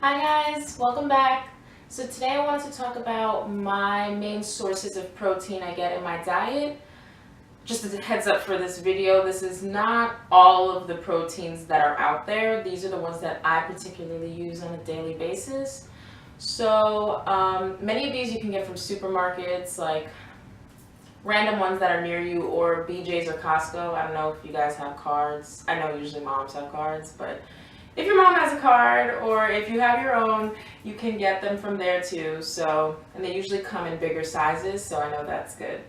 Hi guys, welcome back. So today I wanted to talk about my main sources of protein I get in my diet. Just as a heads up for this video, this is not all of the proteins that are out there. These are the ones that I particularly use on a daily basis. So many of these you can get from supermarkets, like random ones that are near you, or BJ's or Costco. I don't know if you guys have cards. I know usually moms have cards, but if your mom has a card or if you have your own, you can get them from there too. So, and they usually come in bigger sizes, so I know that's good.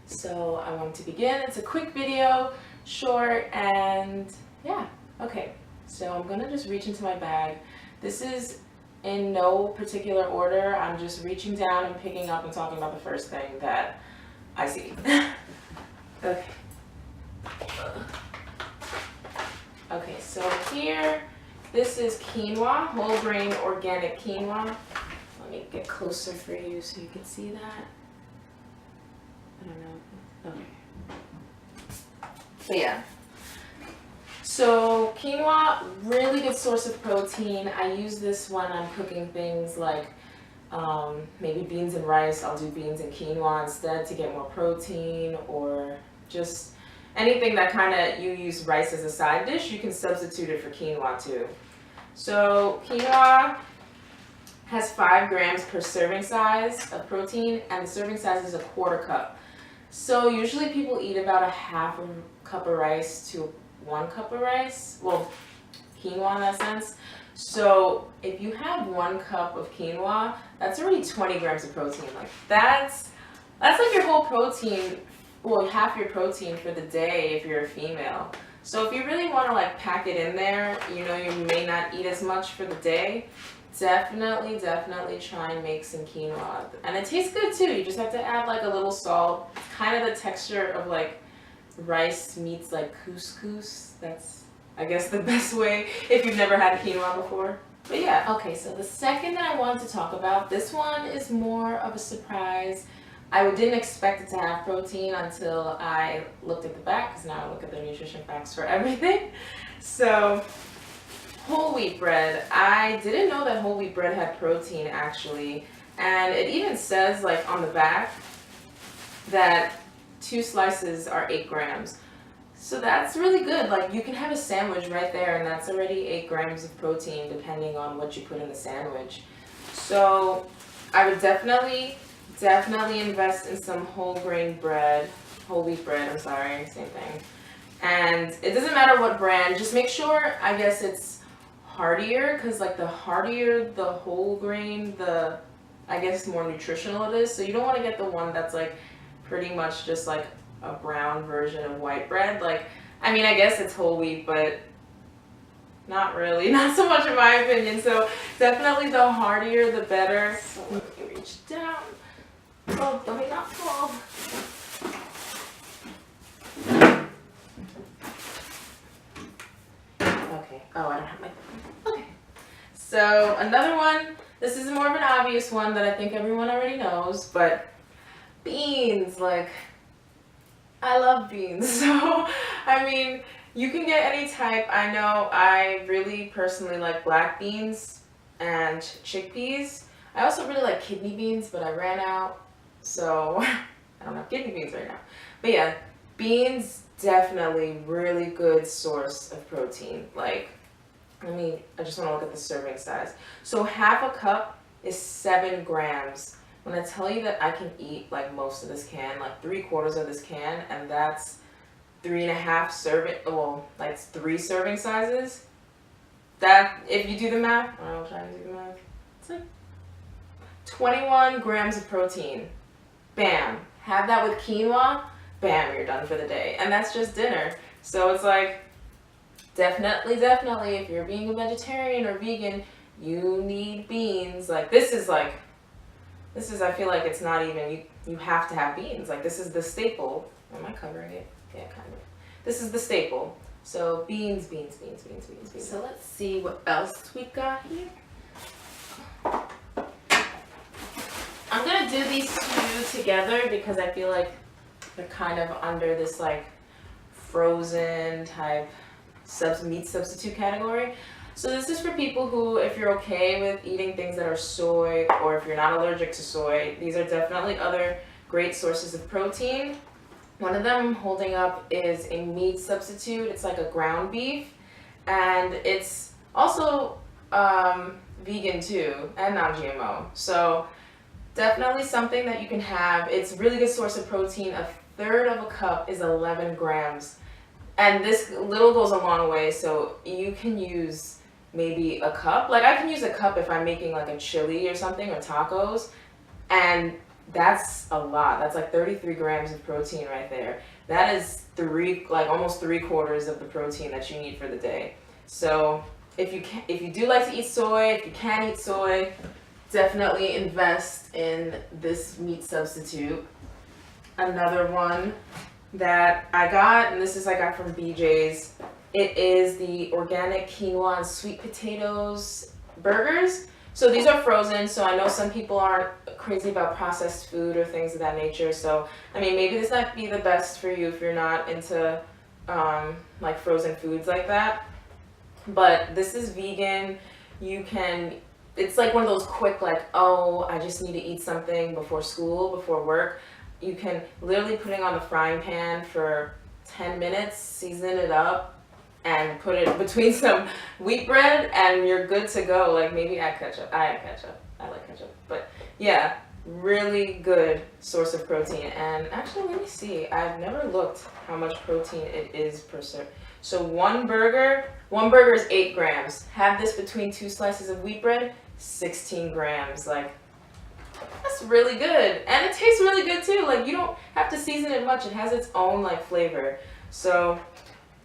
So I want to begin. It's a quick video, short, and yeah, okay. So I'm gonna just reach into my bag. This is in no particular order. I'm just reaching down and picking up and talking about the first thing that I see. Okay. Okay, so here, this is quinoa, whole grain organic quinoa. Let me get closer for you so you can see that. I don't know. Okay. But yeah. So quinoa, really good source of protein. I use this when I'm cooking things like maybe beans and rice. I'll do beans and quinoa instead to get more protein, or just anything that kind of you use rice as a side dish, you can substitute it for quinoa too. So quinoa has 5 grams per serving size of protein, and the serving size is a 1/4 cup. So usually people eat about a 1/2 cup of rice to 1 cup of rice. Well, quinoa in that sense. So if you have 1 cup of quinoa, that's already 20 grams of protein. Like that's like your whole protein. Well, half your protein for the day if you're a female. So if you really want to like pack it in there, you know, you may not eat as much for the day, definitely try and make some quinoa. And it tastes good too. You just have to add like a little salt. It's kind of the texture of like rice meets like couscous. That's, I guess, the best way if you've never had quinoa before. But yeah, okay, so the second that I wanted to talk about, this one is more of a surprise. I didn't expect it to have protein until I looked at the back, because now I look at the nutrition facts for everything. So, whole wheat bread. I didn't know that whole wheat bread had protein actually. And it even says like on the back that 2 slices are 8 grams. So that's really good. Like you can have a sandwich right there and that's already 8 grams of protein depending on what you put in the sandwich. So I would definitely invest in some whole wheat bread, I'm sorry, same thing. And it doesn't matter what brand, just make sure, I guess it's heartier, because like the heartier the whole grain, the, I guess, more nutritional it is. So you don't want to get the one that's like pretty much just like a brown version of white bread. Like, I mean, I guess it's whole wheat, but not really, not so much in my opinion. So definitely the heartier the better. So let me reach down. Oh, let me not fall. Okay. Oh, I don't have my phone. Okay. So another one. This is more of an obvious one that I think everyone already knows, but beans. Like, I love beans. So, I mean, you can get any type. I know I really personally like black beans and chickpeas. I also really like kidney beans, but I ran out. So, I don't have kidney beans right now. But yeah, beans, definitely really good source of protein. Like, I just want to look at the serving size. So 1/2 cup is 7 grams. When I tell you that I can eat like most of this can, like 3/4 of this can, and that's 3.5 serving, well, like 3 serving sizes. That, if you do the math, I'm trying to do the math, it's like 21 grams of protein. Bam. Have that with quinoa, bam, you're done for the day. And that's just dinner. So it's like, definitely, if you're being a vegetarian or vegan, you need beans. Like, this is, I feel like it's not even, you have to have beans. Like, this is the staple. Am I covering it? Yeah, kind of. This is the staple. So, beans. So, let's see what else we got here. I'm gonna do these 2 together because I feel like they're kind of under this like frozen type meat substitute category. So this is for people who, if you're okay with eating things that are soy, or if you're not allergic to soy, these are definitely other great sources of protein. One of them I'm holding up is a meat substitute. It's like a ground beef, and it's also vegan too, and non-GMO. So definitely something that you can have. It's a really good source of protein. A third of a cup is 11 grams. And this little goes a long way, so you can use maybe a cup. Like I can use a cup if I'm making like a chili or something, or tacos, and that's a lot. That's like 33 grams of protein right there. That is almost 3/4 of the protein that you need for the day. So if you do like to eat soy, if you can eat soy, definitely invest in this meat substitute. Another one that I got, and this is I got from BJ's, it is the organic quinoa and sweet potatoes burgers. So these are frozen, so I know some people aren't crazy about processed food or things of that nature. So, I mean, maybe this might be the best for you if you're not into like frozen foods like that. But this is vegan. It's like one of those quick, like, oh, I just need to eat something before school, before work. You can literally put it on the frying pan for 10 minutes, season it up, and put it between some wheat bread, and you're good to go. Like maybe add ketchup. I add ketchup. I like ketchup. But yeah, really good source of protein. And actually, let me see. I've never looked how much protein it is per serve. So one burger is 8 grams. Have this between 2 slices of wheat bread, 16 grams. Like, that's really good. And it tastes really good too. Like you don't have to season it much. It has its own like flavor. So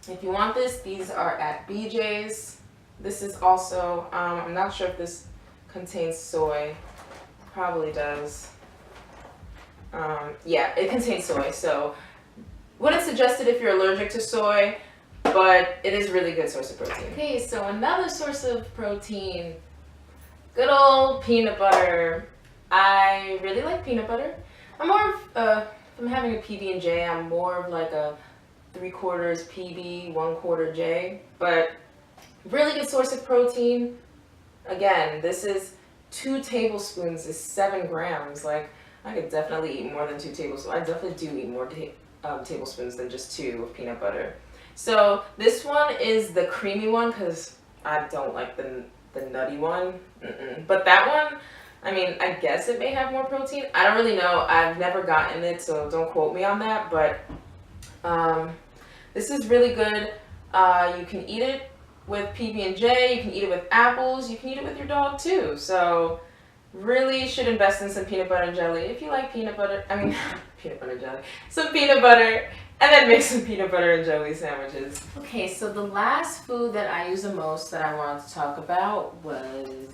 if you want this, these are at BJ's. This is also, I'm not sure if this contains soy. Probably does. Yeah, it contains soy. So wouldn't suggest it if you're allergic to soy, but it is a really good source of protein. Okay, so another source of protein, good old peanut butter. I really like peanut butter. I'm more of, if I'm having a PB&J, I'm more of like a 3/4 PB, 1/4 J, but really good source of protein. Again, this is 2 tablespoons is 7 grams. Like I could definitely eat more than 2 tablespoons. I definitely do eat more tablespoons than just 2 of peanut butter. So this one is the creamy one because I don't like the nutty one. But that one, I mean, I guess it may have more protein. I don't really know. I've never gotten it, so don't quote me on that. But this is really good. You can eat it with PB&J. You can eat it with apples. You can eat it with your dog too. So really should invest in some peanut butter and jelly if you like peanut butter. I mean, peanut butter and jelly. Some peanut butter, and then make some peanut butter and jelly sandwiches. Okay, so the last food that I use the most that I wanted to talk about was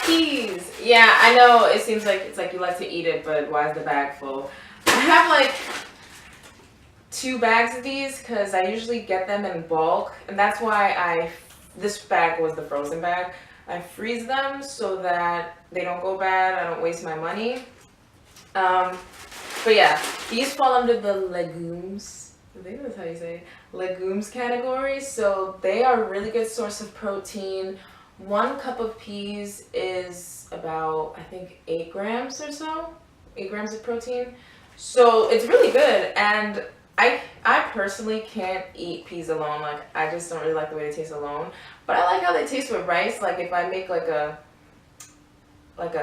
peas. Yeah, I know it seems like it's like you like to eat it, but why is the bag full? I have like 2 bags of these because I usually get them in bulk, and that's why this bag was the frozen bag. I freeze them so that they don't go bad. I don't waste my money. But yeah, these fall under the legumes. I think that's how you say it. Legumes category. So they are a really good source of protein. 1 cup of peas is about, I think, 8 grams or so. 8 grams of protein. So it's really good. And I personally can't eat peas alone. Like, I just don't really like the way they taste alone. But I like how they taste with rice. Like, if I make like a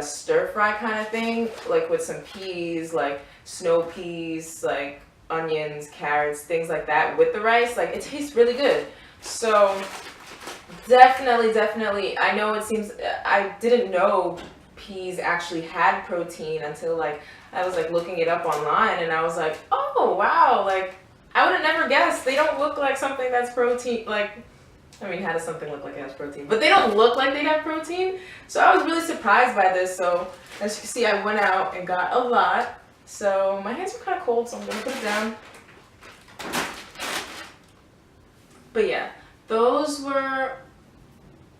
stir fry kind of thing, like with some peas, like snow peas, like onions, carrots, things like that with the rice, like it tastes really good. So definitely, I know it seems, I didn't know peas actually had protein until like I was like looking it up online, and I was like, oh wow, like I would have never guessed. They don't look like something that's protein. Like, I mean, how does something look like it has protein? But they don't look like they have protein. So I was really surprised by this. So as you can see, I went out and got a lot. So my hands are kind of cold, so I'm gonna put it down. But yeah, those were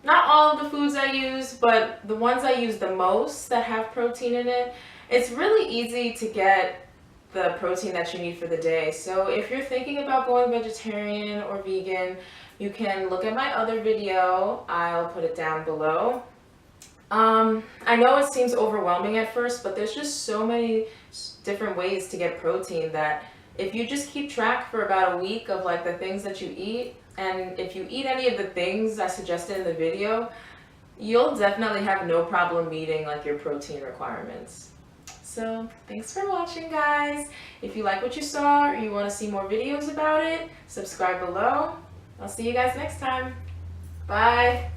not all of the foods I use, but the ones I use the most that have protein in it. It's really easy to get the protein that you need for the day. So if you're thinking about going vegetarian or vegan, you can look at my other video. I'll put it down below. I know it seems overwhelming at first, but there's just so many different ways to get protein that if you just keep track for about a week of like the things that you eat, and if you eat any of the things I suggested in the video, you'll definitely have no problem meeting like your protein requirements. So thanks for watching, guys. If you like what you saw or you want to see more videos about it, subscribe below. I'll see you guys next time. Bye.